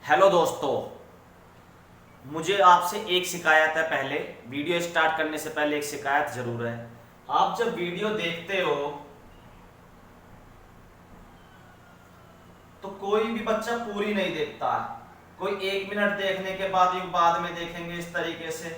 Hello दोस्तों, मुझे आपसे एक शिकायत है। पहले वीडियो स्टार्ट करने से पहले एक शिकायत जरूर है। आप जब वीडियो देखते हो तो कोई भी बच्चा पूरी नहीं देखता। कोई 1 मिनट देखने के बाद में देखेंगे इस तरीके से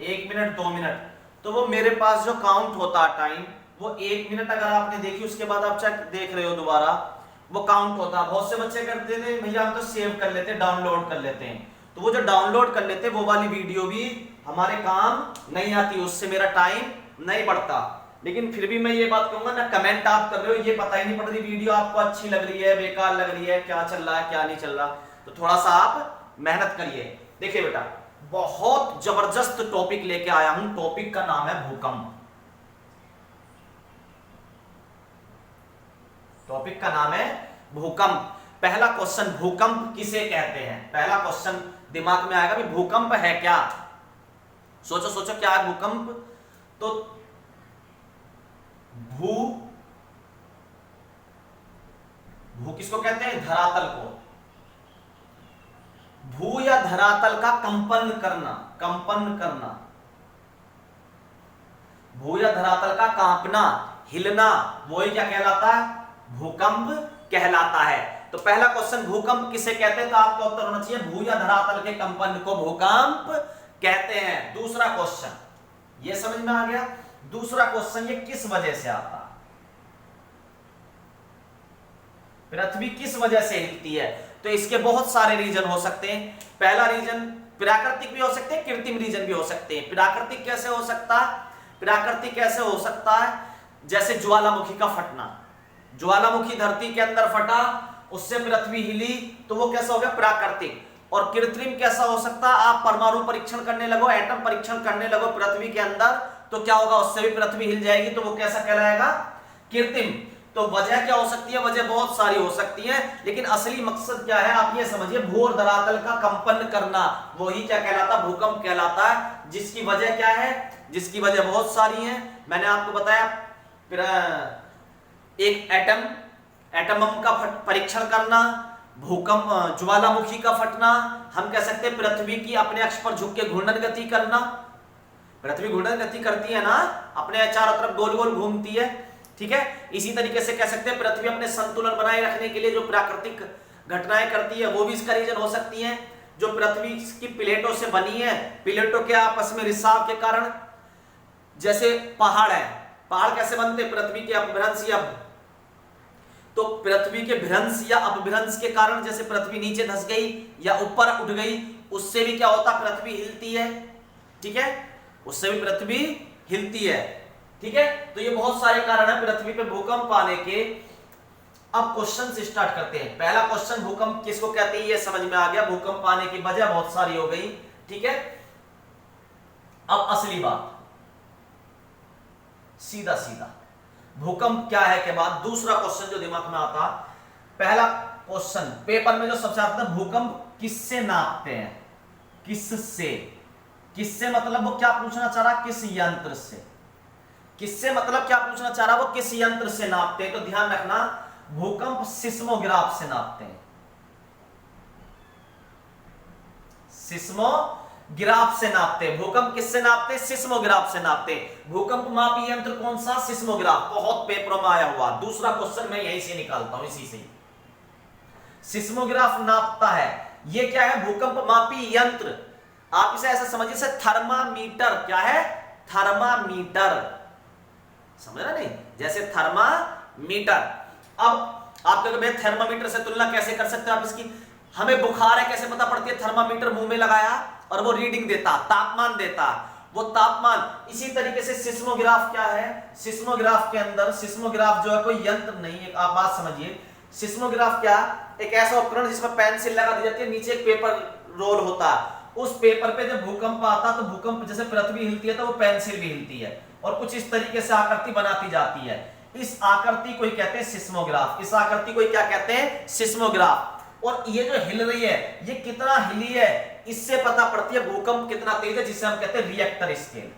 1 मिनट 2 मिनट, तो वो मेरे पास जो काउंट होता है टाइम, वो 1 मिनट अगर आपने देखी उसके बाद आप चाहे देख रहे हो दोबारा, वो काउंट होता है। बहुत से बच्चे करते थे भैया हम तो सेव कर लेते, डाउनलोड कर लेते हैं, तो वो जो डाउनलोड कर लेते वो वाली वीडियो भी हमारे काम नहीं आती, उससे मेरा टाइम नहीं बढ़ता। लेकिन फिर भी मैं ये बात कहूंगा ना, कमेंट आप कर रहे हो, ये पता ही नहीं पड़ रही वीडियो आपको अच्छी लग रही है, बेकार लग रही है, क्या चल रहा है क्या नहीं चल रहा, तो थोड़ा सा आप मेहनत करिए। देखिए बेटा, बहुत जबरदस्त टॉपिक लेके आया हूं। टॉपिक का नाम है भूकंप। टॉपिक का नाम है भूकंप। पहला क्वेश्चन, भूकंप किसे कहते हैं? पहला क्वेश्चन दिमाग में आएगा भी भूकंप है क्या? सोचो सोचो क्या है भूकंप। तो भू भू किसको कहते हैं? धरातल को। भू या धरातल का कंपन करना, कंपन करना। भू या धरातल का कांपना, हिलना, वही क्या कहलाता है? भूकंप कहलाता है। तो पहला क्वेश्चन भूकंप किसे कहते हैं, तो आपका उत्तर होना चाहिए भू या धरातल के कंपन को भूकंप कहते हैं। दूसरा क्वेश्चन, ये समझ में आ गया? दूसरा क्वेश्चन, ये किस वजह से आता? पृथ्वी किस वजह से हिलती है? तो इसके बहुत सारे रीजन हो सकते हैं। पहला रीजन प्राकृतिक भी हो सकते हैं, कृत्रिम रीजन भी हो सकते हैं। प्राकृतिक कैसे हो सकता है? प्राकृतिक कैसे हो सकता है? जैसे ज्वालामुखी का फटना, ज्वालामुखी धरती के अंदर फटा, उससे पृथ्वी हिली, तो वो कैसा हो गया? प्राकृतिक। और कृत्रिम कैसा हो सकता है? आप परमाणु परीक्षण करने लगो, एटम परीक्षण करने लगो पृथ्वी के अंदर, तो क्या होगा? उससे भी पृथ्वी हिल जाएगी, तो वो कैसा कहलाएगा? कृत्रिम। तो वजह क्या हो सकती है? वजह बहुत सारी हो सकती है, लेकिन असली मकसद क्या है आप ये समझिए, भू और धरातल का कंपन करना, वही क्या कहलाता? भूकंप कहलाता है। जिसकी वजह क्या है? जिसकी वजह बहुत सारी है। मैंने आपको बताया, एक एटम बम का परीक्षण करना, भूकंप, ज्वालामुखी का फटना, हम कह सकते हैं पृथ्वी की अपने अक्ष पर झुक के घूर्णन गति करना। पृथ्वी घूर्णन गति करती है ना, अपने चारों तरफ गोल गोल घूमती है, ठीक है। इसी तरीके से कह सकते हैं पृथ्वी अपने संतुलन बनाए रखने के लिए जो प्राकृतिक घटनाएं करती है, वो भी इसका रीजन हो सकती है। जो पृथ्वी की प्लेटों से बनी है, प्लेटों के आपस में रिसाव के कारण, जैसे पहाड़ है, पहाड़ कैसे बनते? पृथ्वी के अपभ्रंश या, तो पृथ्वी के भ्रंश या अपभ्रंश के कारण जैसे पृथ्वी नीचे धंस गई या ऊपर उठ गई, उससे भी क्या होता? पृथ्वी हिलती है, ठीक है, उससे भी पृथ्वी हिलती है, ठीक है। तो ये बहुत सारे कारण है पृथ्वी पे भूकंप आने के। अब क्वेश्चन से स्टार्ट करते हैं। पहला क्वेश्चन, भूकंप किसको कहते हैं, ये समझ में आ गया। भूकंप आने की वजह बहुत सारी हो गई, ठीक है। अब असली बात, सीधा सीधा भूकंप क्या है के बाद दूसरा क्वेश्चन जो दिमाग में आता, पहला क्वेश्चन पेपर में जो सबसे आता है, भूकंप किससे नापते हैं? किससे? किससे मतलब वो क्या पूछना चाह रहा? किस यंत्र से? किससे मतलब क्या पूछना चाह रहा? वो किस यंत्र से नापते हैं? तो ध्यान रखना, भूकंप सिस्मोग्राफ से नापते हैं। सिस्मोग्राफ से नापते हैं। भूकंप किससे नापते हैं? सिस्मोग्राफ से नापते हैं। भूकंप मापी यंत्र कौन सा? सिस्मोग्राफ। बहुत पेपरों में आया हुआ दूसरा क्वेश्चन मैं यहीं से निकालता हूं, इसी से। सिस्मोग्राफ नापता है, ये क्या है? भूकंप मापी यंत्र। आप इसे ऐसा समझिए, जैसे थर्मामीटर। क्या है? थर्मामीटर, समझ रहे नहीं? जैसे थर्मामीटर। अब आप कहोगे थर्मामीटर से तुलना कैसे कर सकते हो आप इसकी? हमें बुखार है, कैसे पता पड़ती है? थर्मामीटर मुंह में लगाया और वो रीडिंग देता, तापमान देता, वो तापमान। इसी तरीके से सिस्मोग्राफ क्या है? सिस्मोग्राफ के अंदर, सिस्मोग्राफ जो है कोई यंत्र नहीं है, आप बात समझिए। सिस्मोग्राफ क्या? एक ऐसा उपकरण जिसमें पेंसिल लगा दी जाती है, नीचे एक पेपर रोल होता है, उस पेपर पे जब भूकंप आता, तो भूकंप जैसे पृथ्वी हिलती है तो वो पेंसिल भी हिलती है, और कुछ इस तरीके से आकृति बनाती जाती है। इस आकृति को कहते हैं सिस्मोग्राफ। इस आकृति को क्या कहते हैं? सिस्मोग्राफ। और ये जो हिल रही है, ये कितना हिली है, इससे पता पड़ती है भूकंप कितना तेज है, जिसे हम कहते हैं रिएक्टर स्केल।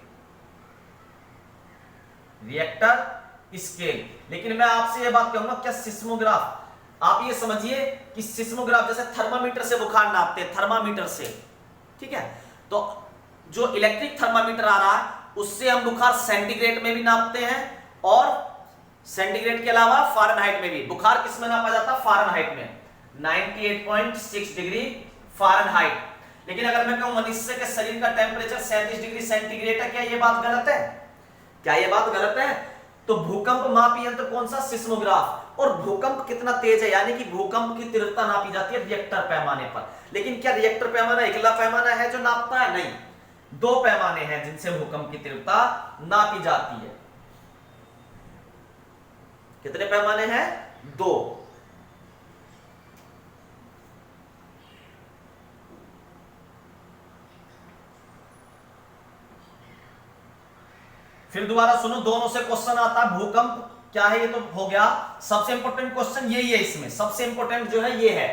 Richter scale. लेकिन मैं आपसे ये बात कहूंगा, क्या सिस्मोग्राफ आप ये समझिए कि सिस्मोग्राफ जैसे थर्मामीटर से बुखार नापते हैं, थर्मामीटर से, ठीक है, तो जो इलेक्ट्रिक थर्मामीटर आ रहा है उससे हम बुखार सेंटीग्रेड में भी नापते हैं और सेंटीग्रेड के अलावा फ़ारेनहाइट में भी। बुखार किस में नापा जाता है? फ़ारेनहाइट में, 98.6 डिग्री फ़ारेनहाइट। लेकिन अगर मैं कहूं मनुष्य के शरीर का टेम्परेचर 37 डिग्री सेंटीग्रेड है, क्या ये बात गलत है? क्या ये बात गलत है? तो भूकंप मापी यंत्र कौन सा? सिस्मोग्राफ। और भूकंप कितना तेज है, यानी कि भूकंप की तीव्रता नापी जाती है रिएक्टर पैमाने पर। लेकिन क्या रिएक्टर पैमाना एकला पैमाना है जो नापता है? नहीं, दो पैमाने हैं जिनसे भूकंप की तीव्रता नापी जाती है। कितने पैमाने हैं? दो। फिर दोबारा सुनो, दोनों से क्वेश्चन आता है। भूकंप क्या है ये तो हो गया, सबसे इंपॉर्टेंट क्वेश्चन यही है। इसमें सबसे इंपॉर्टेंट जो है ये है,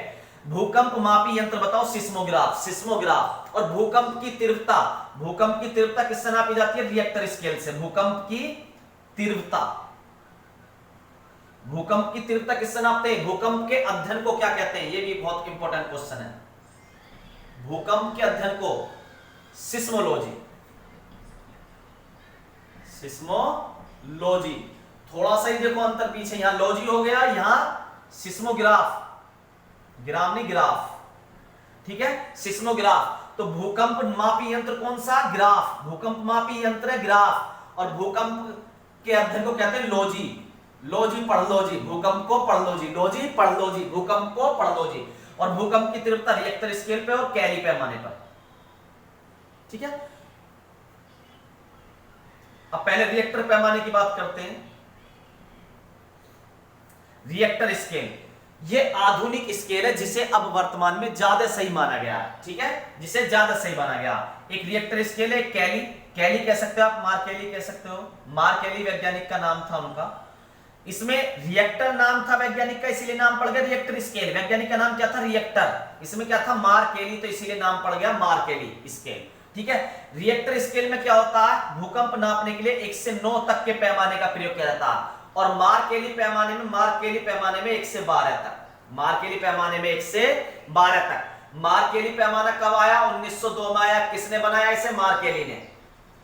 भूकंप मापी यंत्र बताओ। Seismograph, seismograph. और भूकंप की तीव्रता, भूकंप की तीव्रता किससे नापी जाती है? रिएक्टर स्केल से। भूकंप की तीव्रता, भूकंप की तीव्रता किससे नापते हैं? भूकंप के अध्ययन को क्या कहते हैं? ये भी बहुत इंपॉर्टेंट क्वेश्चन है। भूकंप के अध्ययन को सिस्मोलॉजी, सिस्मोलॉजी। थोड़ा सा ही देखो अंतर पीछे, यहां लॉजी हो गया, यहां सिस्मोग्राफ, ग्राम नहीं ग्राफ, ठीक है, सिस्मोग्राफ। तो भूकंप मापी यंत्र कौन सा? ग्राफ। भूकंप मापी यंत्र है ग्राफ। और भूकंप के अध्ययन को कहते हैं लॉजी। लॉजी पढ़ लो जी, भूकंप को पढ़ लो जी, लॉजी पढ़ लो जी, भूकंप को पढ़ लो जी। और भूकंप की तीव्रता रिएक्टर स्केल पे और कैली पैमाने पर, ठीक है। अब पहले रिएक्टर पैमाने की बात करते हैं। रिएक्टर स्केल ये आधुनिक स्केल है जिसे अब वर्तमान में ज्यादा सही माना गया है, ठीक है, जिसे ज्यादा सही माना गया। एक रिएक्टर स्केल है, कैली, कैली कह सकते हो आप, मार कैली कह सकते हो। मार कैली वैज्ञानिक का नाम था उनका। इसमें रिएक्टर नाम था वैज्ञानिक का, इसीलिए नाम पड़ गया रिएक्टर स्केल। वैज्ञानिक का नाम क्या था? रिएक्टर। इसमें क्या था? मार कैली, तो इसीलिए नाम पड़ गया मार कैली स्केल, ठीक है। रिएक्टर स्केल में क्या होता है? भूकंप नापने के लिए 1 से 9 तक के पैमाने का प्रयोग किया जाता है। और मार कैली पैमाने में, मार कैली पैमाने में 1 से 12 तक, मार कैली पैमाने में 1 से 12 तक। मार कैली पैमाना कब आया? 1902 में आया। किसने बनाया इसे? मार कैली ने।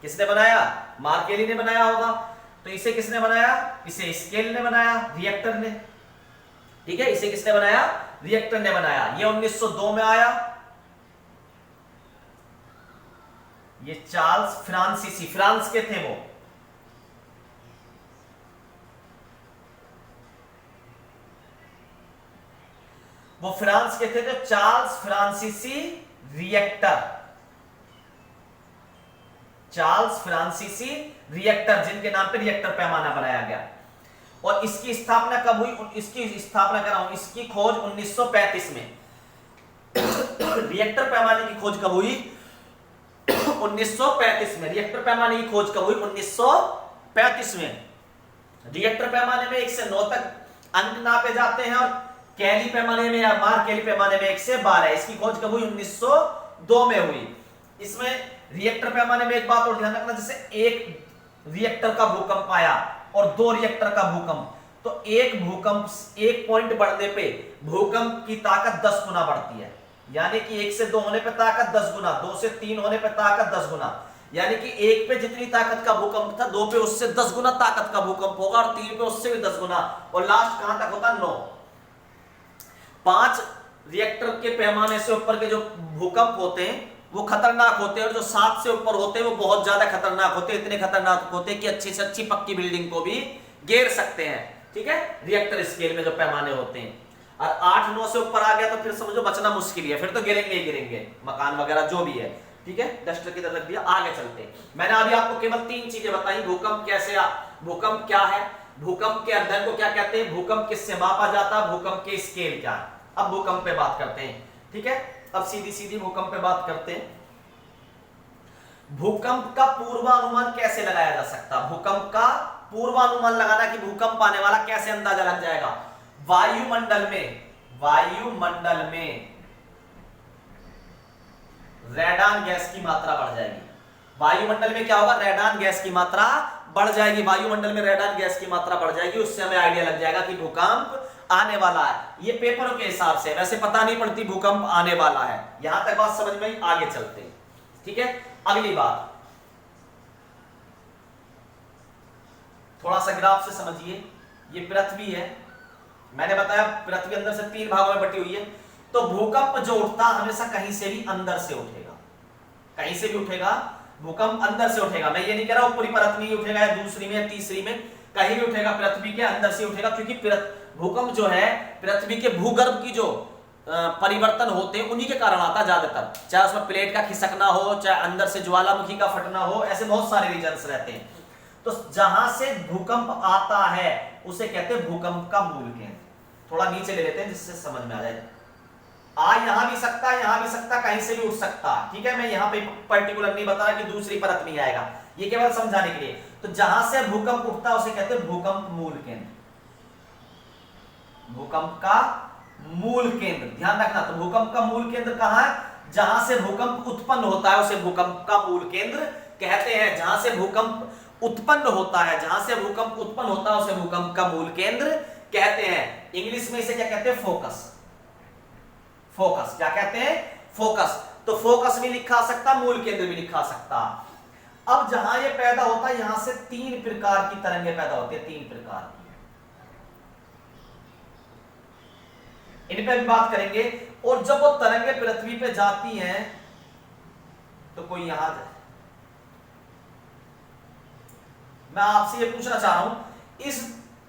किसने बनाया? मार कैली ने बनाया होगा। तो इसे किसने बनाया? इसे स्केल ने बनाया, रिएक्टर ने, ठीक है। इसे किसने बनाया? रिएक्टर ने बनाया। ये 1902 में आया। ये चार्ल्स फ्रांसीसी, फ्रांस के थे वो फ्रांस के थे, तो चार्ल्स फ्रांसीसी रिएक्टर, चार्ल्स फ्रांसीसी रिएक्टर, जिनके नाम पे रिएक्टर पैमाना बनाया गया। और इसकी स्थापना कब हुई? इसकी स्थापना कर रहा हूं, इसकी खोज 1935 में। रिएक्टर पैमाने की खोज कब हुई? 1935 में। रिएक्टर पैमाने की खोज कब हुई? 1935 में। रिएक्टर पैमाने में 1 से 9 तक अंक नापे जाते हैं और कैली पैमाने में या मार कैली पैमाने में 1 से 12। इसकी खोज कब हुई? 1902 में हुई। इसमें रिएक्टर पैमाने में एक बात और ध्यान रखना, जैसे एक रिएक्टर का भूकंप आया और 2 रिएक्टर का भूकंप, तो एक भूकंप, एक पॉइंट बढ़ने पे भूकंप की ताकत 10 गुना बढ़ती है। यानी कि 1 से 2 होने पे ताकत 10 गुना, 2 से 3 होने पे ताकत 10 गुना। यानी कि 1 पे जितनी ताकत का भूकंप था, 2 पे उससे 10 गुना ताकत का भूकंप होगा और 3 पे उससे भी 10 गुना। और लास्ट कहां तक होता? 9। 5 रिएक्टर के पैमाने से ऊपर के जो भूकंप होते हैं वो खतरनाक होते हैं, और जो 7 से ऊपर होते हैं वो बहुत ज्यादा खतरनाक होते हैं। इतने खतरनाक होते हैं कि अच्छी से अच्छी पक्की बिल्डिंग को भी गिरा सकते हैं, ठीक है, रिएक्टर स्केल में जो पैमाने होते हैं। और 8-9 से ऊपर आ गया तो फिर समझो बचना मुश्किल है, फिर तो गिरेंगे ही गिरेंगे, मकान वगैरह जो भी है, ठीक है। डस्टर की तरफ रख दिया, आगे चलते हैं। मैंने अभी आपको केवल 3 चीजें बताई। भूकंप कैसे, भूकंप क्या है, भूकंप के अध्ययन को क्या कहते हैं, भूकंप किससे मापा जाता है, भूकंप के स्केल क्या है। अब भूकंप पे बात करते हैं, ठीक है। अब सीधी सीधी भूकंप पे बात करते हैं। भूकंप का पूर्वानुमान कैसे लगाया जा सकता है? भूकंप का पूर्वानुमान लगाना कि भूकंप आने वाला, कैसे अंदाजा लग जाएगा? वायुमंडल में, वायुमंडल में रेडान गैस की मात्रा बढ़ जाएगी। वायुमंडल में क्या होगा? रेडान गैस की मात्रा बढ़ जाएगी। वायुमंडल में रेडान गैस की मात्रा बढ़ जाएगी, उससे हमें आइडिया लग जाएगा कि भूकंप आने वाला है। ये पेपरों के हिसाब से, वैसे पता नहीं पड़ती भूकंप आने वाला है। यहां तक बात समझ में, आगे चलते हैं। ठीक है, अगली बात थोड़ा सा ग्राफ से समझिए। ये पृथ्वी है, मैंने बताया पृथ्वी अंदर से 3 भागों में बटी हुई है। तो भूकंप जो उठता हमेशा कहीं से भी अंदर से उठेगा, कहीं से भी उठेगा, भूकंप अंदर से उठेगा। मैं ये नहीं कह रहा हूं पूरी परत में ही उठेगा या दूसरी में, तीसरी में, कहीं भी उठेगा, पृथ्वी के अंदर से उठेगा। क्योंकि भूकंप जो है पृथ्वी के भूगर्भ की जो परिवर्तन होते हैं उन्हीं के कारण आता है ज्यादातर। चाहे उसमें प्लेट का खिसकना हो, चाहे अंदर से ज्वालामुखी का फटना हो, ऐसे बहुत सारे रीजन्स रहते हैं। तो जहां से भूकंप आता है उसे कहते हैं भूकंप का मूल केंद्र। थोड़ा नीचे ले लेते हैं जिससे समझ में आ जाए। यहां भी सकता है, यहां भी सकता, कहीं से भी उठ सकता। ठीक है, मैं यहां पे पर्टिकुलर नहीं बता रहा कि दूसरी परत में आएगा, ये केवल समझाने के लिए। तो जहां से भूकंप उठता है उसे कहते हैं भूकंप मूल केंद्र, भूकंप का मूल केंद्र। ध्यान रखना, तो भूकंप का मूल केंद्र कहां है? जहां से भूकंप उत्पन्न होता है उसे भूकंप का मूल केंद्र कहते हैं। जहां से भूकंप उत्पन्न होता है, जहां से भूकंप उत्पन्न होता है उसे भूकंप का मूल केंद्र कहते हैं। इंग्लिश में इसे क्या कहते हैं? फोकस। फोकस क्या कहते हैं? फोकस। तो फोकस भी लिखा सकता, मूल केंद्र भी लिखा सकता। अब जहां ये पैदा होता है यहां से 3 प्रकार की तरंगे पैदा होती है, 3 प्रकार की। इन पे भी बात करेंगे। और जब वो तरंगे पृथ्वी पे जाती हैं तो कोई यहां जाए, मैं आपसे ये पूछना चाह रहा हूं, इस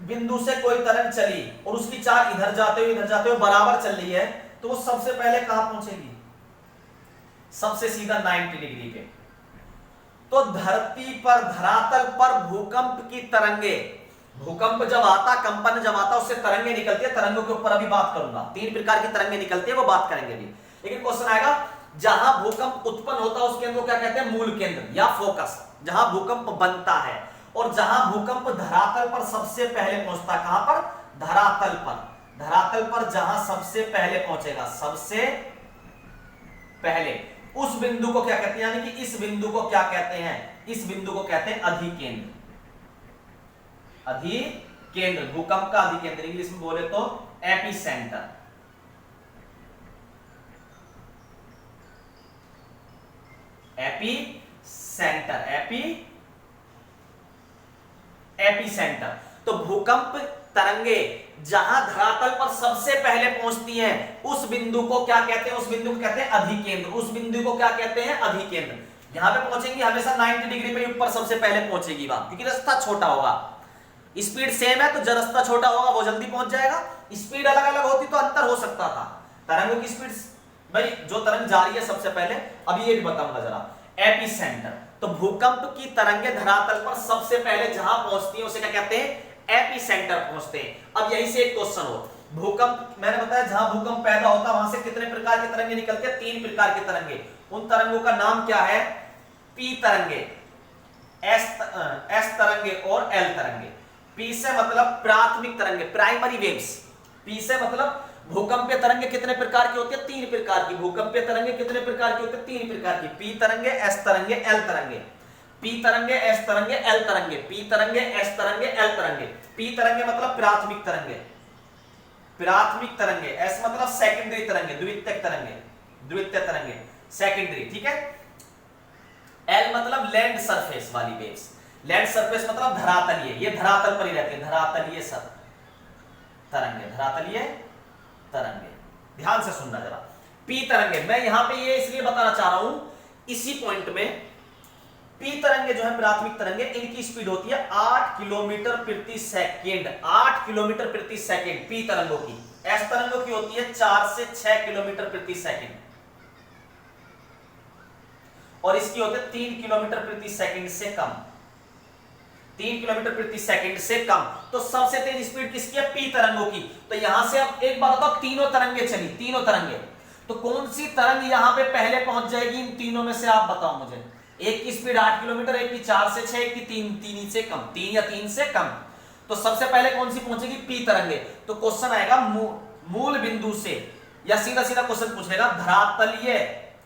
बिंदु से कोई तरंग चली और उसकी चाल इधर जाते हुए बराबर चल रही है, तो वो सबसे पहले कहां पहुंचेगी? सबसे सीधा 90 डिग्री पे। तो धरती पर, धरातल पर भूकंप की तरंगे, भूकंप जब आता, कंपन जब आता, उससे तरंगे निकलती है। तरंगों के ऊपर अभी बात करूंगा, 3 प्रकार की तरंगे निकलती है, वो बात करेंगे अभी। लेकिन क्वेश्चन आएगा, जहां भूकंप उत्पन्न होता है उस केंद्र को क्या कहते हैं? मूल केंद्र या फोकस। जहां भूकंप बनता है और जहां भूकंप धरातल पर सबसे पहले पहुंचता है, कहां पर? धरातल पर। धरातल पर जहां सबसे पहले पहुंचेगा, सबसे पहले, उस बिंदु को क्या कहते हैं? यानी कि इस बिंदु को क्या कहते हैं? इस बिंदु को कहते हैं अधिकेंद्र। अधिकेंद्र, भूकंप का अधिकेंद्र, इंग्लिश में बोले तो एपिसेंटर। Epicentre, epicentre. तो भूकंप तरंगे जहां धरातल पर सबसे पहले पहुंचती हैं उस बिंदु को क्या कहते हैं? उस बिंदु को कहते हैं अधिकेंद्र। उस बिंदु को क्या कहते हैं? अधिकेंद्र। यहां पे पहुंचेंगी हमेशा 90 डिग्री पे ऊपर सबसे पहले पहुंचेगी वहां, क्योंकि रास्ता छोटा होगा। स्पीड सेम है तो जो रास्ता छोटा होगा वो जल्दी पहुंच जाएगा। स्पीड अलग अलग होती तो अंतर हो सकता था। तरंगों की स्पीड, भाई जो तरंग जा रही है सबसे पहले, अभी ये भी बताऊंगा जरा। एपिसेंटर, तो भूकंप की तरंगे धरातल पर सबसे पहले जहां पहुंचती है उसे क्या कहते हैं? एपिसेंटर पहुंचते हैं। अब यहीं से एक क्वेश्चन हो, भूकंप, मैंने बताया जहां भूकंप पैदा होता है वहां से कितने प्रकार की तरंगे निकलती है? 3 प्रकार की तरंगे। उन तरंगों का नाम क्या है? पी तरंगे, एस तरंगे और एल तरंगे। पी से मतलब प्राथमिक तरंगे, प्राइमरी वेव्स। पी से मतलब भूकंपीय तरंगे कितने प्रकार की होती है? 3 प्रकार की। भूकंपीय तरंगे कितने प्रकार की होती है? 3 प्रकार की। पी तरंगे, एस तरंगे, एल तरंगे। पी तरंगे, एस तरंगे, एल तरंगे। पी तरंगे, एस तरंगे, एल तरंगे। पी तरंगे मतलब प्राथमिक तरंगे, प्राथमिक तरंगे। एस मतलब सेकेंडरी तरंगे, द्वितीयक तरंगे, द्वितीय तरंगे, सेकेंडरी। ठीक है। एल मतलब लैंड सरफेस वाली वेव्स। लैंड सरफेस मतलब धरातलीय, ये धरातल पर ही रहती है, धरातलीय तरंगे, धरातलीय तरंगे। ध्यान से सुनना जरा। पी तरंगे, मैं यहां पे ये इसलिए बताना चाह रहा हूं, इसी पॉइंट में पी तरंगे जो है प्राथमिक तरंगे, इनकी स्पीड होती है 8 किलोमीटर प्रति सेकेंड। 8 किलोमीटर प्रति सेकेंड पी तरंगों की। एस तरंगों की होती है 4 से 6 किलोमीटर प्रति सेकेंड और इसकी होती है 3 किलोमीटर प्रति सेकेंड से कम। 3 किलोमीटर प्रति सेकेंड से कम। तो सबसे तेज स्पीड किसकी है? पी तरंगों की। तो यहां से अब एक बात बताओ, तीनों तरंगे चली, तीनों तरंगे, तो कौन सी तरंग यहां पे पहले पहुंच जाएगी? इन तीनों में से आप बताओ मुझे। एक की स्पीड 8 किलोमीटर, एक की 4 से 6, एक की 3 से कम, 3 या 3 से कम। तो सबसे पहले कौन सी पहुंचेगी? पी तरंगे। तो क्वेश्चन आएगा मूल बिंदु से, या सीधा सीधा क्वेश्चन पूछेगा धरातलीय,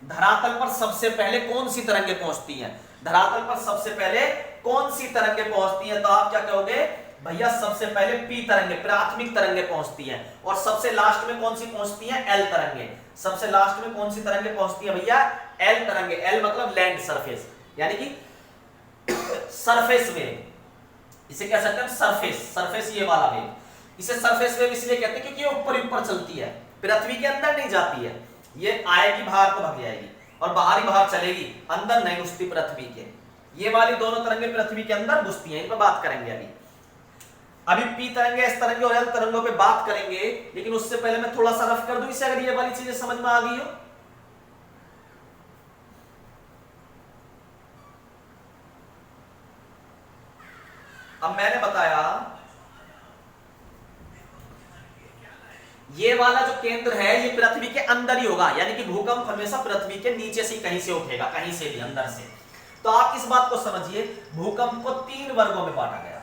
धरातल पर सबसे पहले कौन सी तरंगे पहुंचती हैं? धरातल पर सबसे पहले कौन सी तरंगे पहुंचती हैं? तो आप क्या कहोगे? भैया सबसे पहले पी तरंगे, प्राथमिक तरंगे पहुंचती हैं, और सबसे लास्ट में कौन सी पहुंचती हैं? एल तरंगे। सबसे लास्ट में कौन सी तरंगे पहुंचती हैं भैया? एल तरंगे। एल मतलब लैंड सरफेस, यानी कि सरफेस वेव, इसे कह सकते हैं सरफेस, सरफेस ये वाला वेव। इसे सरफेस वेव इसलिए कहते हैं क्योंकि ये ऊपर ऊपर चलती है, पृथ्वी के अंदर नहीं जाती है। ये आएगी बाहर तो भाग जाएगी, और बाहर ही बाहर चलेगी, अंदर नहीं घुसती पृथ्वी के। ये वाली दोनों तरंगे पृथ्वी के अंदर घुसती हैं, इन पर बात करेंगे अभी। अभी पी तरंगे, एस तरंगे और एल तरंगों पे बात करेंगे, लेकिन उससे पहले मैं थोड़ा सा रफ कर दूं इसे, अगर ये वाली चीजें समझ में आ गई हो। अब मैंने बताया ये वाला जो केंद्र है ये पृथ्वी के अंदर ही होगा, यानी कि भूकंप हमेशा पृथ्वी के नीचे से कहीं से उठेगा, कहीं से भी अंदर से। तो आप इस बात को समझिए, भूकंप को 3 वर्गों में बांटा गया।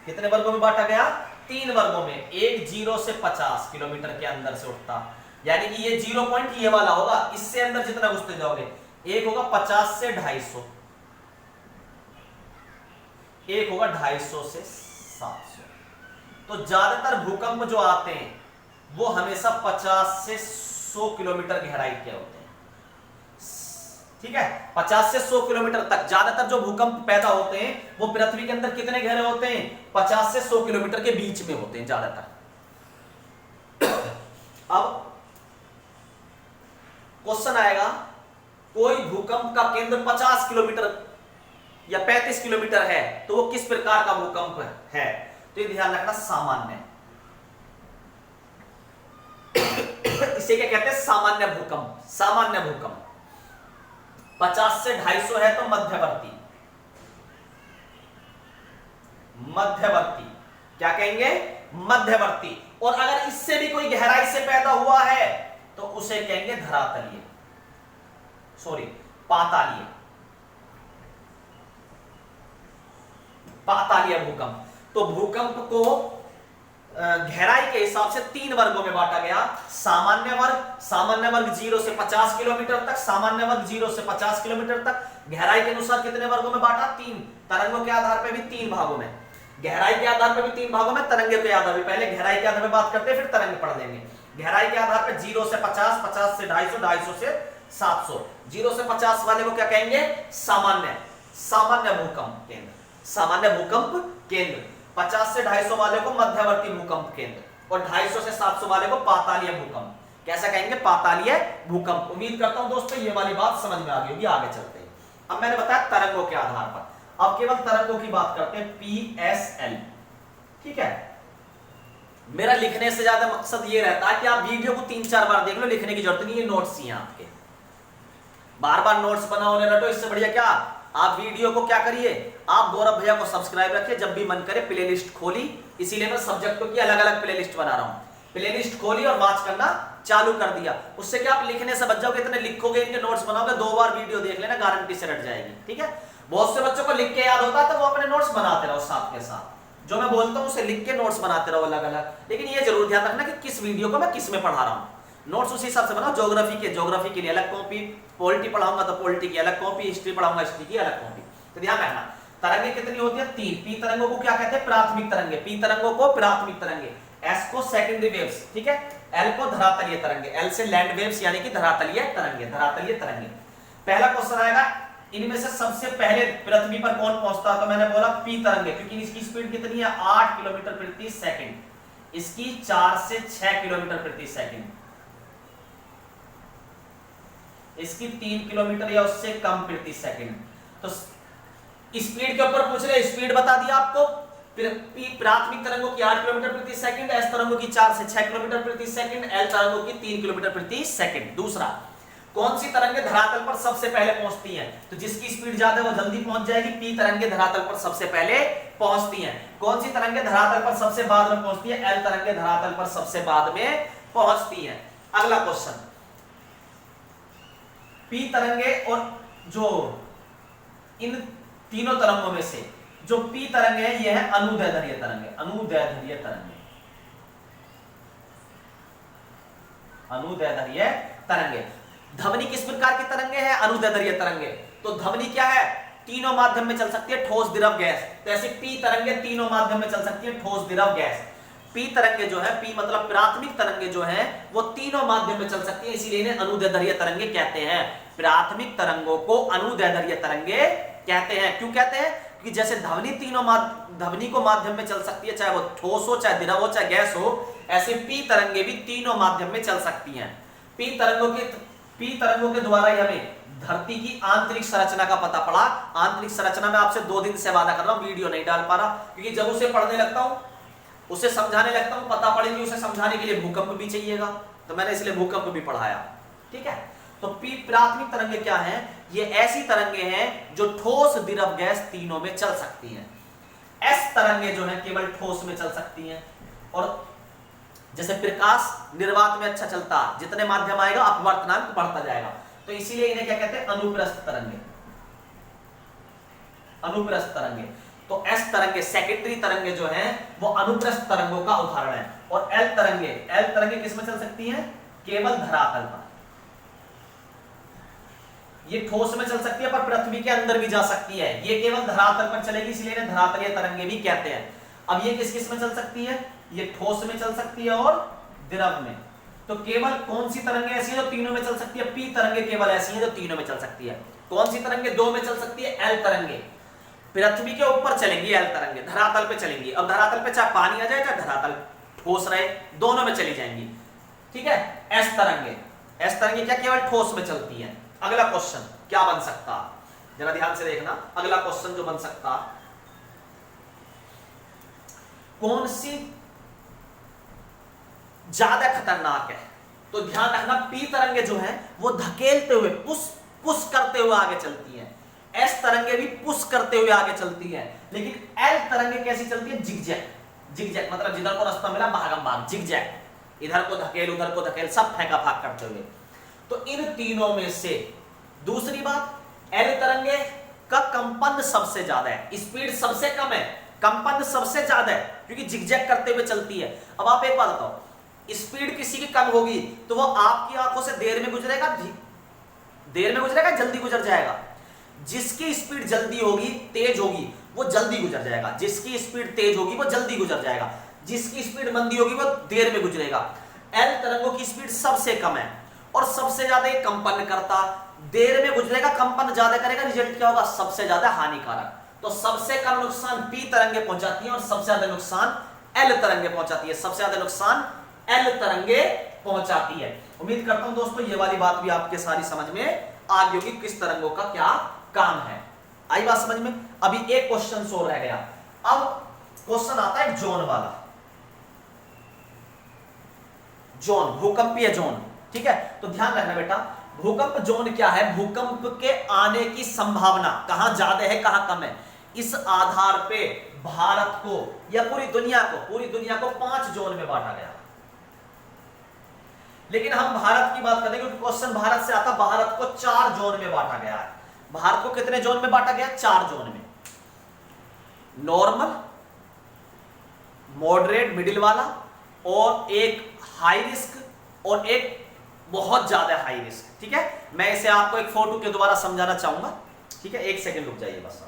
कितने वर्गों में बांटा गया? 3 वर्गों में। एक 0 से 50 किलोमीटर के अंदर से उठता, यानी कि ये 0 पॉइंट ये वाला होगा, इससे अंदर जितना घुसते जाओगे। एक होगा 50 से 250, एक होगा 250 से 700। तो ज्यादातर भूकंप जो आते हैं वो हमेशा 50 से 100 किलोमीटर गहराई के होते हैं, ठीक है। 50 से 100 किलोमीटर तक ज्यादातर जो भूकंप पैदा होते हैं वो पृथ्वी के अंदर कितने गहरे होते हैं? 50 से 100 किलोमीटर के बीच में होते हैं ज्यादातर। अब क्वेश्चन आएगा, कोई भूकंप का केंद्र 50 किलोमीटर या 35 किलोमीटर है तो वो किस प्रकार का भूकंप है? तो ये ध्यान रखना, सामान्य। इसे क्या कहते हैं? सामान्य भूकंप। सामान्य भूकंप 50 से 250 है तो मध्यवर्ती। मध्यवर्ती क्या कहेंगे? मध्यवर्ती। और अगर इससे भी कोई गहराई से पैदा हुआ है तो उसे कहेंगे धरातलीय, सॉरी पातालीय। पातालीय भूकंप। तो भूकंप को गहराई के हिसाब से 3 वर्गों में बांटा गया। सामान्य वर्ग, सामान्य वर्ग 0 से 50 किलोमीटर तक, सामान्य वर्ग 0 से 50 किलोमीटर तक। गहराई के अनुसार कितने वर्गों में बांटा? 3। तरंगों के आधार पर भी 3 भागों में, गहराई के आधार पर भी 3 भागों में, तरंगे के आधार पर। पहले गहराई के आधार पर बात करते हैं, फिर तरंग पढ़ लेंगे। गहराई के आधार पर 0 से 50, 50 से 250, 250 से 700। 0 से 50 वाले को क्या कहेंगे? सामान्य, सामान्य भूकंप केंद्र, सामान्य भूकंप केंद्र। 50 से 250 वाले को मध्यवर्ती भूकंप केंद्र, और 250 से 700 वाले को पातालीय भूकंप। कैसा कहेंगे? पातालीय भूकंप। उम्मीद करता हूं दोस्तों ये वाली बात समझ में आ गई होगी। आगे चलते हैं। अब मैंने बताया तरंगों के आधार पर, अब केवल तरंगों की बात करते हैं, PSL, ठीक है। मेरा लिखने से ज्यादा मकसद ये रहता है कि आप वीडियो को 3-4 बार देख लो, लिखने की जरूरत नहीं है। नोट्स ही हैं आपके, बार बार नोट्स बनाओ रटो, इससे बढ़िया क्या आप वीडियो को क्या करिए, आप गौरव भैया को सब्सक्राइब रखिए, जब भी मन करे प्लेलिस्ट खोली, इसीलिए मैं सब्जेक्टों की अलग अलग प्लेलिस्ट बना रहा हूं। प्लेलिस्ट खोली और वॉच करना चालू कर दिया, उससे क्या आप लिखने से बच जाओगे। इतने लिखोगे, इनके नोट्स बनाओगे, 2 बार वीडियो देख लेना, गारंटी से रट जाएगी, ठीक है। बहुत से बच्चों को लिख के याद होता है तो वो अपने नोट्स बनाते रहो साथ के साथ, जो मैं बोलता हूं उसे लिख के नोट्स बनाते रहो अलग अलग। लेकिन ये जरूर ध्यान रखना कि किस वीडियो को मैं किस में पढ़ा रहा हूं, नोट्स उसी हिसाब से बनाओ। ज्योग्राफी के लिए अलग कॉपी, पॉलिटी पढ़ाऊंगा तो पॉलिटी की अलग कॉपी, हिस्ट्री पढ़ाऊंगा हिस्ट्री की अलग कॉपी। तो ध्यान रखना, तरंगे कितनी होती है? 3। पी तरंगों को क्या कहते हैं? प्राथमिक तरंगे। पी तरंगों को प्राथमिक तरंगे, एस को सेकेंडरी वेव्स, ठीक है। एल को धरातलीय तरंगे, एल से लैंड वेव्स यानी कि धरातलीय तरंगे, धरातलीय तरंगे। पहला क्वेश्चन आएगा, इनमें से सबसे पहले पृथ्वी पर कौन पहुंचता है? तो मैंने बोला पी तरंगे, क्योंकि इसकी स्पीड कितनी है? 8 किलोमीटर प्रति सेकंड। इसकी 4 से 6 किलोमीटर प्रति सेकंड, इसकी 3 किलोमीटर या उससे कम प्रति सेकंड। तो स्पीड के ऊपर पूछ रहे, स्पीड बता दिया आपको। प्राथमिक तरंगों की 8 किलोमीटर प्रति सेकंड, एस तरंगों की 4 से 6 किलोमीटर प्रति सेकंड, एल तरंगों की 3 किलोमीटर प्रति सेकंड। दूसरा, कौन सी तरंगे धरातल पर सबसे पहले पहुंचती हैं? तो जिसकी स्पीड ज्यादा है वो जल्दी पहुंच जाएगी, पी तरंगे धरातल पर सबसे पहले पहुंचती हैं। कौन सी तरंगे धरातल पर सबसे बाद में पहुंचती है? एल तरंगे धरातल पर सबसे बाद में पहुंचती हैं। अगला क्वेश्चन, पी तरंगे और जो इन तीनों तरंगों में से जो पी तरंग है यह है अनुदैर्ध्य तरंगे, अनुदैर्ध्य तरंगे, अनुदैर्ध्य तरंगे। ध्वनि किस प्रकार की तरंगे हैं? अनुदैर्ध्य तरंगे। तो ध्वनि क्या है? तीनों माध्यम में चल सकती है, ठोस द्रव गैस। तो ऐसे पी तरंगे तीनों माध्यम में चल सकती है, ठोस द्रव गैस। पी तरंगे जो है, पी मतलब प्राथमिक तरंगे जो है वो तीनों माध्यम में चल सकती है, इसीलिए इन्हें अनुदैर्ध्य तरंगे कहते हैं। प्राथमिक तरंगों को अनुदैर्ध्य तरंगे कहते हैं। क्यों कहते हैं? कि जैसे ध्वनि को माध्यम में चल सकती है, चाहे वो ठोस हो, चाहे द्रव हो, चाहे गैस हो, ऐसे पी तरंगे भी तीनों माध्यम में चल सकती हैं। पी तरंगों के द्वारा ही हमें धरती की आंतरिक संरचना का पता पड़ा। आंतरिक संरचना में आपसे 2 दिन से वादा कर रहा हूं, वीडियो नहीं डाल पा रहा, क्योंकि जब उसे पढ़ने लगता हूं, उसे समझाने लगता हूं, पता पड़ेगी, उसे समझाने के लिए भूकंप भी चाहिएगा, तो मैंने इसलिए भूकंप भी पढ़ाया। ठीक है, तो प्राथमिक तरंगे क्या हैं? ये ऐसी तरंगे हैं जो ठोस द्रव गैस तीनों में चल सकती हैं। एस तरंगे जो है केवल ठोस में चल सकती हैं। और जैसे प्रकाश निर्वात में अच्छा चलता, जितने माध्यम आएगा अपवर्तनांक बढ़ता जाएगा, तो इसीलिए इन्हें क्या कहते हैं? अनुप्रस्थ तरंगे। अनुप्रस्थ तरंगे। तो एस तरंगे, सेकेंडरी तरंगे जो हैं वो अनुप्रस्थ तरंगों का उदाहरण है। और एल तरंगे किस में चल सकती हैं? केवल धरातल पर। ये ठोस में चल सकती है पर पृथ्वी के अंदर भी जा सकती है, ये केवल धरातल पर चलेगी, इसलिए इन्हें धरातलीय तरंगे भी कहते हैं। अब ये किस में चल सकती है? ये ठोस में चल सकती है और द्रव में। तो केवल कौन सी तरंगे ऐसी है जो तीनों में चल सकती है? पी तरंगे केवल ऐसी है जो तीनों में चल सकती है। कौन सी तरंगे 2 में चल सकती है? एल तरंगे। पृथ्वी के ऊपर चलेंगी एल तरंगे, धरातल पे चलेंगी। अब धरातल पे चाहे पानी आ जाए चाहे धरातल ठोस रहे, दोनों में चली जाएंगी। ठीक है। एस तरंगे क्या केवल ठोस में चलती है। अगला क्वेश्चन क्या बन सकता? जरा ध्यान से देखना, अगला क्वेश्चन जो बन सकता, कौन सी ज्यादा खतरनाक है? तो ध्यान रखना, पी तरंगे जो है वो धकेलते हुए पुश करते हुए आगे चलती है। एस तरंगे भी पुश करते हुए आगे चलती है, लेकिन एल तरंगे कैसी चलती है? जिगजैग मतलब जिधर को रास्ता मिला भागम भाग, जिगजैग, इधर को धकेल उधर को धकेल, सब फेंका फाक करते हुए। तो इन तीनों में से दूसरी बात, एल तरंगे का कंपन सबसे ज्यादा है, स्पीड सबसे कम है, कंपन सबसे ज्यादा है, क्योंकि जिगजैग करते हुए चलती है। अब आप एक बात बताओ, स्पीड किसी की कम होगी तो वो आपकी आंखों से देर में गुजरेगा, जल्दी गुजर जाएगा। जिसकी स्पीड जल्दी होगी, तेज होगी, वो जल्दी गुजर जाएगा। जिसकी स्पीड तेज होगी वो जल्दी गुजर जाएगा, जिसकी स्पीड मंदी होगी वो देर में गुजरेगा। एल तरंगों की स्पीड सबसे कम है और सबसे ज्यादा ये कंपन करता, देर में गुजरेगा, कंपन ज्यादा करेगा, रिजल्ट क्या होगा? सबसे ज्यादा हानिकारक। तो सबसे कम नुकसान पी तरंगे पहुंचाती है और सबसे ज्यादा नुकसान एल तरंगे पहुंचाती है। सबसे ज्यादा नुकसान एल तरंगे पहुंचाती है। उम्मीद करता हूं दोस्तों ये वाली बात भी आपके सारी समझ में आ गई होगी, किस तरंगों का क्या काम है। आई बात समझ में? अभी एक क्वेश्चन और रह गया। अब क्वेश्चन आता है जोन वाला, जोन, भूकंपीय जोन। ठीक है, तो ध्यान रखना बेटा, भूकंप जोन क्या है? भूकंप के आने की संभावना कहां ज्यादा है कहां कम है, इस आधार पे भारत को या पूरी दुनिया को 5 जोन में बांटा गया। लेकिन हम भारत की बात करें क्योंकि क्वेश्चन भारत से आता, भारत को 4 जोन में बांटा गया है। भारत को कितने जोन में बांटा गया? 4 जोन में। नॉर्मल, मॉडरेट मिडिल वाला, और एक हाई रिस्क और एक बहुत ज्यादा हाई रिस्क। ठीक है, मैं इसे आपको एक फोटो के द्वारा समझाना चाहूंगा। ठीक है, एक सेकंड रुक जाइए बस।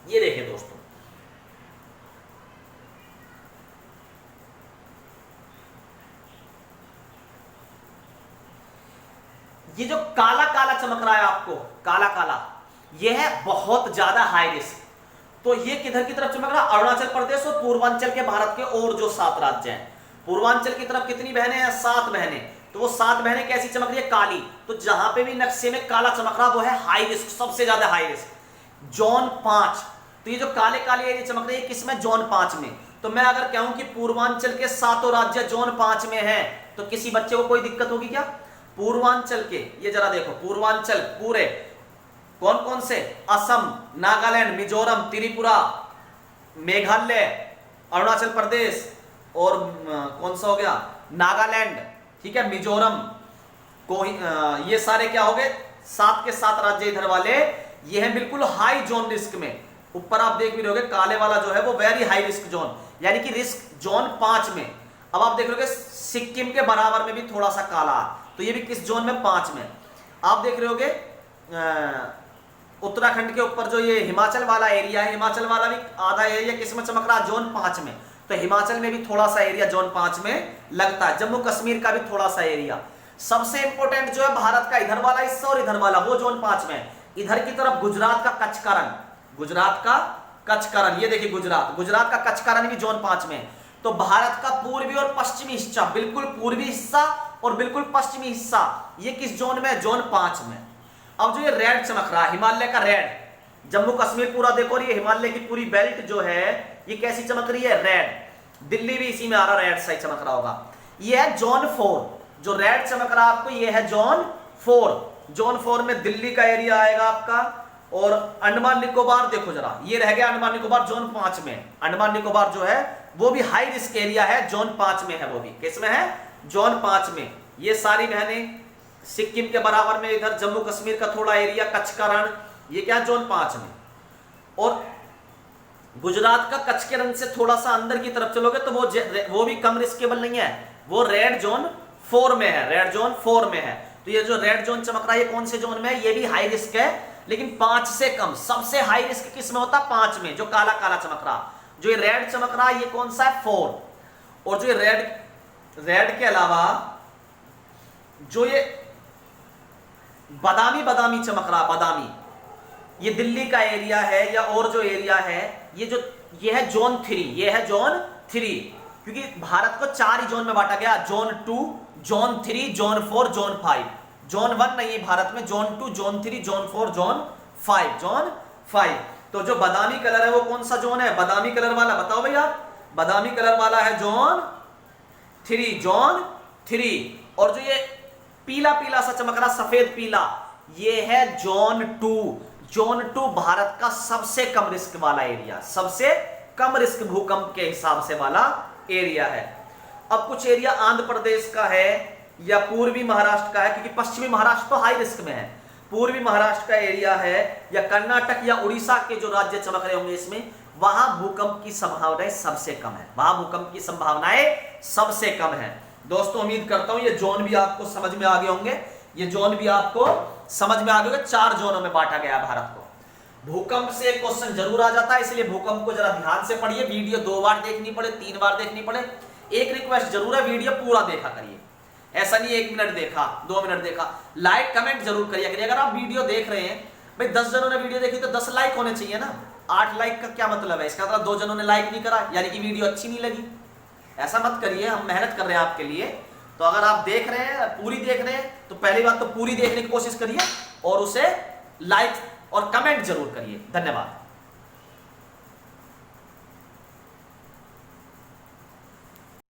ये देखिए दोस्तों, ये जो काला काला चमक रहा है आपको, काला काला, ये है बहुत ज्यादा हाई रिस्क। तो ये किधर की तरफ चमक रहा है? अरुणाचल प्रदेश और पूर्वांचल के भारत के और जो 7 राज्य हैं। पूर्वांचल की तरफ कितनी बहनें हैं? 7 बहनें। तो वो 7 बहनें कैसी चमक रही है? काली। तो जहां पे भी नक्शे में काला चमक रहा वो है हाई रिस्क, सबसे ज्यादा हाई रिस्क। जोन 5, तो ये जो काले काले एरिया चमक रही है किसमें? जोन 5 में। तो मैं अगर कहूं कि पूर्वांचल के 7 राज्य जोन 5 में हैं, तो किसी बच्चे को कोई दिक्कत होगी क्या? पूर्वांचल के, ये जरा देखो, पूर्वांचल पूरे कौन कौन से? असम, नागालैंड, मिजोरम, त्रिपुरा, मेघालय, अरुणाचल प्रदेश और कौन सा हो गया? नागालैंड। ठीक है, मिजोरम को, ये सारे क्या हो गए? 7 के 7 राज्य इधर वाले, ये हैं बिल्कुल हाई जोन रिस्क में। ऊपर आप देख भी रहोगे काले वाला जो है वो वेरी हाई रिस्क जोन, यानी कि रिस्क जोन 5 में। अब आप देख रहे हो सिक्किम के बराबर में भी थोड़ा सा काला, तो ये भी किस जोन में? 5 में। आप देख रहे होगे उत्तराखंड के ऊपर जो ये हिमाचल वाला एरिया है, हिमाचल वाला भी आधा एरिया किस में चमक रहा? जोन 5 में। तो हिमाचल में भी थोड़ा सा एरिया जोन 5 में लगता है। जम्मू कश्मीर का भी थोड़ा सा एरिया। सबसे इंपॉर्टेंट जो है भारत का इधर वाला हिस्सा और इधर वाला, वो जोन 5 में। इधर की तरफ गुजरात का कचकरण, गुजरात का कचकरण, ये देखिए गुजरात, गुजरात का कचकरण भी जोन 5 में। तो भारत का पूर्वी और पश्चिमी हिस्सा, बिल्कुल पूर्वी हिस्सा और बिल्कुल पश्चिमी हिस्सा, ये किस जोन में? जोन 5 में। अब जो ये रेड चमक रहा है, हिमालय का रेड, जम्मू कश्मीर पूरा देखो, और ये हिमालय की पूरी बेल्ट जो है ये कैसी चमक रही है? रेड। दिल्ली भी इसी में आ रहा, रेड साइड चमक रहा होगा। ये है जोन 4, जो रेड चमक रहा आपको, ये है जोन 4। जोन 4 में दिल्ली का एरिया आएगा आपका, और अंडमान निकोबार देखो जरा, ये रह गया अंडमान निकोबार जोन 5 में। अंडमान निकोबार जो है वो भी हाई रिस्क एरिया है, जोन 5 में है, वो भी किस में है? जोन 5 में। ये सारी बहनें सिक्किम के बराबर में, इधर जम्मू कश्मीर का थोड़ा एरिया कच्छ का रण, ये क्या? जोन 5 में। और गुजरात का कच्छ के रण से थोड़ा सा अंदर की तरफ चलोगे तो वो भी कम रिस्केबल नहीं है, वो रेड जोन 4 में है, रेड जोन 4 में है। तो ये जो रेड जोन चमक रहा है, ये कौन से जोन में है? ये भी हाई रिस्क है, लेकिन 5 से कम। सबसे हाई रिस्क किस में होता? 5 में, जो काला काला चमक रहा। जो ये रेड चमक रहा है, ये कौन सा है? 4। और जो ये रेड के अलावा जो ये बादामी बादामी चमक रहा, बादामी, ये दिल्ली का एरिया है या और जो एरिया है, ये है जोन 3, ये है जोन 3। क्योंकि भारत को 4 ही जोन में बांटा गया, zone 2, zone 3, zone 4, zone 5। Zone 1 नहीं है भारत में, zone 2, zone 3, zone 4, zone 5, zone 5। तो जो बादामी कलर है वो कौन सा जोन है? बादामी कलर वाला बताओ भैया। बादामी कलर वाला है जोन 3, जोन 3। और जो ये पीला पीला सा चमक रहा, सफेद पीला, ये है जोन 2। जोन 2 भारत का सबसे कम रिस्क वाला एरिया, सबसे कम रिस्क भूकंप के हिसाब से वाला एरिया है। अब कुछ एरिया आंध्र प्रदेश का है या पूर्वी महाराष्ट्र का है, क्योंकि पश्चिमी महाराष्ट्र तो हाई रिस्क में है। पूर्वी महाराष्ट्र का एरिया है या कर्नाटक या उड़ीसा के जो राज्य चमक रहे होंगे इसमें, वहां भूकंप की संभावनाएं सबसे कम है, वहां भूकंप की संभावनाएं सबसे कम है। दोस्तों उम्मीद करता हूं ये जोन भी आपको समझ में आ गए होंगे, ये जोन भी आपको समझ में आ गए होंगे। 4 जोनों में बांटा गया भारत को। भूकंप से क्वेश्चन जरूर आ जाता है, इसलिए भूकंप को जरा ध्यान से पढ़िए। वीडियो 2 बार देखनी पड़े, 3 बार देखनी पड़े, एक रिक्वेस्ट जरूर है, वीडियो पूरा देखा करिए। ऐसा नहीं 1 मिनट देखा, 2 मिनट देखा, लाइक कमेंट जरूर करिए करिए। अगर आप वीडियो देख रहे हैं, भाई 10 जनों ने वीडियो देखी तो 10 लाइक होने चाहिए ना। 8 लाइक का क्या मतलब है? इसका मतलब 2 जनों ने लाइक नहीं करा, यानी कि वीडियो अच्छी नहीं लगी। ऐसा मत करिए, हम मेहनत कर रहे हैं आपके लिए। तो अगर आप देख रहे हैं, पूरी देख रहे हैं, तो पहली बात तो पूरी देखने की कोशिश करिए और उसे लाइक और कमेंट जरूर करिए। धन्यवाद।